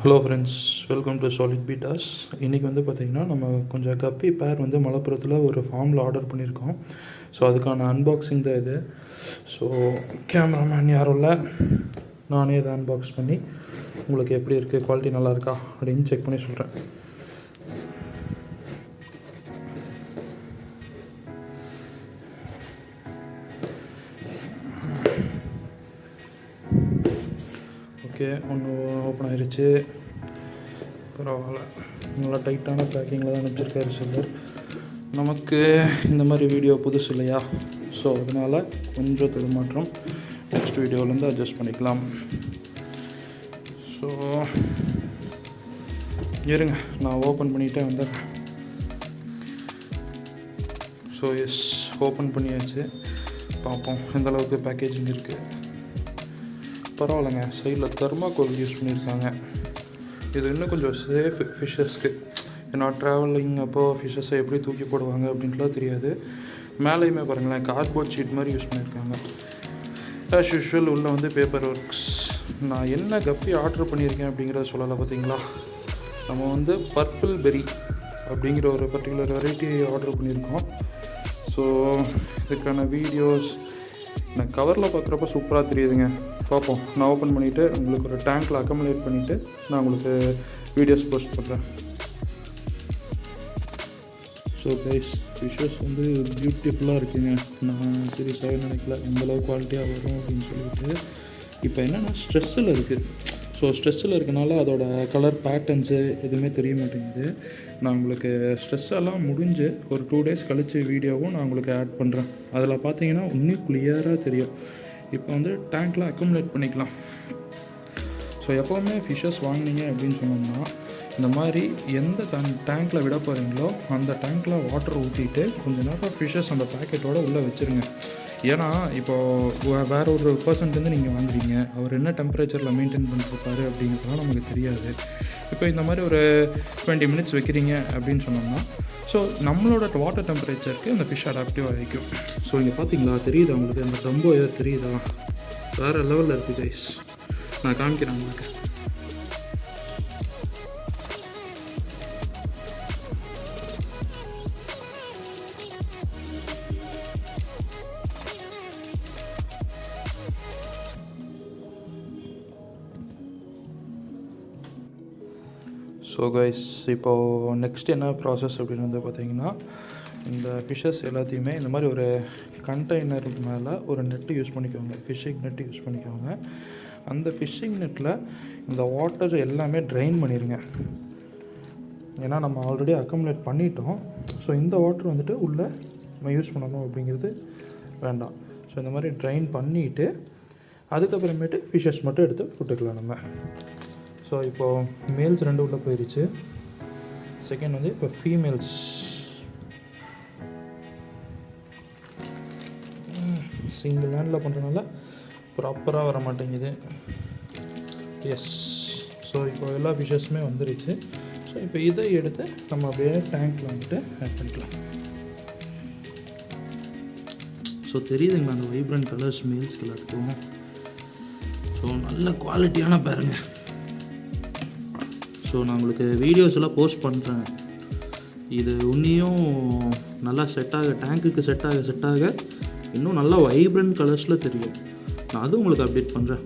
Hello friends, welcome to solid betas. இன்றைக்கி வந்து பார்த்திங்கன்னா நம்ம கொஞ்சம் கப்பி பேர் வந்து மலப்புரத்தில் ஒரு ஃபார்மில் ஆர்டர் பண்ணியிருக்கோம். ஸோ அதுக்கான அன்பாக்சிங் தான் இது. ஸோ கேமராமேன் யாரும் இல்லை, நானே இதை அன்பாக்ஸ் பண்ணி உங்களுக்கு எப்படி இருக்குது, குவாலிட்டி நல்லா இருக்கா அப்படின்னு செக் பண்ணி சொல்கிறேன். ஓகே, ஒன்று ஓப்பன் ஆகிருச்சு. பரவாயில்ல, நல்லா டைட்டான பேக்கிங்கில் தான் அனுப்பிச்சிருக்காரு செல்லர். நமக்கு இந்த மாதிரி வீடியோ புதுசு இல்லையா, ஸோ அதனால் கொஞ்சம் தடுமாற்றம். நெக்ஸ்ட் வீடியோவிலேருந்து அட்ஜஸ்ட் பண்ணிக்கலாம். ஸோ இருங்க, நான் ஓப்பன் பண்ணிகிட்டே வந்துடுறேன். ஸோ எஸ், ஓப்பன் பண்ணியாச்சு. பார்ப்போம் எந்தளவுக்கு பேக்கேஜிங் இருக்குது. பரவாயில்லைங்க, சைடில் தெர்மாக்கோல் யூஸ் பண்ணியிருக்காங்க. இது இன்னும் கொஞ்சம் சேஃப் ஃபிஷ்ஷஸ்க்கு. ஏன்னா ட்ராவலிங் அப்போது ஃபிஷ்ஷஸை எப்படி தூக்கி போடுவாங்க அப்படின்ட்டுலாம் தெரியாது. மேலேயுமே பாருங்களேன், கார்ட்போர்ட் ஷீட் மாதிரி யூஸ் பண்ணியிருக்காங்க. ஆஸ் யூஷுவல் உள்ளே வந்து பேப்பர் ஒர்க்ஸ். நான் என்ன கப்பி ஆர்டர் பண்ணியிருக்கேன் அப்படிங்கிறத சொல்லலை பார்த்தீங்களா. நம்ம வந்து பர்பிள்பெரி அப்படிங்கிற ஒரு பர்டிகுலர் வெரைட்டி ஆர்டர் பண்ணியிருக்கோம். ஸோ இதுக்கான வீடியோஸ் நான் கவரில் பார்க்குறப்ப சூப்பராக தெரியுதுங்க. பார்ப்போம். நான் ஓப்பன் பண்ணிவிட்டு உங்களுக்கு ஒரு டேங்க்கில் அக்கமுலேட் பண்ணிவிட்டு நான் உங்களுக்கு வீடியோஸ் போஸ்ட் பண்ணுறேன். ஸோ கைஸ், ஃபிஷ்ஷஸ் வந்து பியூட்டிஃபுல்லாக இருக்குங்க. நான் சீரியஸாகவே நினைக்கல எந்தளவு குவாலிட்டியாக வரும் அப்படின்னு சொல்லிட்டு. இப்போ என்னென்னா ஸ்ட்ரெஸ்ஸில் இருக்குது. ஸோ ஸ்ட்ரெஸ்ஸில் இருக்கனால அதோட கலர் பேட்டர்ன்ஸு எதுவுமே தெரிய மாட்டேங்குது. நான் உங்களுக்கு ஸ்ட்ரெஸ் எல்லாம் முடிஞ்சு ஒரு 2 days கழித்து வீடியோவும் நான் உங்களுக்கு ஆட் பண்ணுறேன். அதில் பார்த்தீங்கன்னா இன்னும் கிளியராக தெரியும். இப்போ வந்து டேங்க்கில் அக்குமுலேட் பண்ணிக்கலாம். ஸோ எப்போவுமே ஃபிஷ்ஷஸ் வாங்கினீங்க அப்படின்னு சொன்னோம்னா, இந்த மாதிரி எந்த டேங்க்கில் விட போகிறீங்களோ அந்த டேங்க்கில் வாட்டர் ஊற்றிட்டு கொஞ்சம் நேரம் ஃபிஷ்ஷஸ் அந்த பேக்கெட்டோடு உள்ளே வச்சுருங்க. ஏன்னா இப்போது வேறு ஒரு பர்சன்ட்லேருந்து நீங்கள் வாங்குறீங்க, அவர் என்ன டெம்பரேச்சரில் மெயின்டைன் பண்ணிருப்பாரு அப்படிங்கிறதுலாம் நமக்கு தெரியாது. இப்போ இந்த மாதிரி ஒரு 20 minutes வைக்கிறீங்க அப்படின்னு சொன்னோம்னா, ஸோ நம்மளோட வாட்டர் டெம்பரேச்சருக்கு அந்த ஃபிஷ் அடாப்டிவ் ஆகிக்கும். ஸோ இங்கே பார்த்தீங்களா, தெரியுதா உங்களுக்கு அந்த டம்போ ஏதோ தெரியுதா? வேறு லெவலில் இருக்குது கைஸ். நான் காமிக்கிறேன் உங்களுக்கு. ஸோ கைஸ், இப்போது நெக்ஸ்ட் என்ன ப்ராசஸ் அப்படின்னு வந்து பார்த்தீங்கன்னா, இந்த ஃபிஷ்ஷஸ் எல்லாத்தையுமே இந்த மாதிரி ஒரு கண்டெய்னருக்கு மேலே ஒரு நெட்டு யூஸ் பண்ணிக்கோங்க. ஃபிஷ்ஷிங் நெட்டு யூஸ் பண்ணிக்கோங்க. அந்த ஃபிஷ்ஷிங் நெட்டில் இந்த வாட்டர் எல்லாமே ட்ரைன் பண்ணிடுங்க. ஏன்னா நம்ம ஆல்ரெடி அக்கமுலேட் பண்ணிட்டோம். ஸோ இந்த வாட்டர் வந்துட்டு உள்ளே நம்ம யூஸ் பண்ணணும் அப்படிங்கிறது வேண்டாம். ஸோ இந்த மாதிரி ட்ரைன் பண்ணிவிட்டு அதுக்கப்புறமேட்டு ஃபிஷ்ஷஸ் மட்டும் எடுத்து விட்டுக்கலாம் நம்ம. ஸோ இப்போது மேல்ஸ் 2 உள்ளே போயிடுச்சு. செகண்ட் வந்து இப்போ ஃபீமேல்ஸ். சிங்கிள் ஹேண்டில் பண்ணுறதுனால ப்ராப்பராக வர மாட்டேங்குது. எஸ். ஸோ இப்போ எல்லா ஃபிஷ்ஷஸுமே வந்துருச்சு. ஸோ இப்போ இதை எடுத்து நம்ம அப்படியே டேங்க்கில் வந்துட்டு ஆட் பண்ணிக்கலாம். ஸோ தெரியுதுங்களா அந்த வைப்ரண்ட் கலர்ஸ் மேல்ஸ்க்கு எல்லாத்துக்கும். ஸோ நல்ல குவாலிட்டியான பாருங்க. ஸோ நான் உங்களுக்கு வீடியோஸ் எல்லாம் போஸ்ட் பண்ணுறேன். இது இன்னும் நல்லா டேங்க்குக்கு செட் ஆக இன்னும் நல்லா வைப்ரண்ட் கலர்ஸில் தெரியும். நான் அதுவும் உங்களுக்கு அப்டேட் பண்ணுறேன்.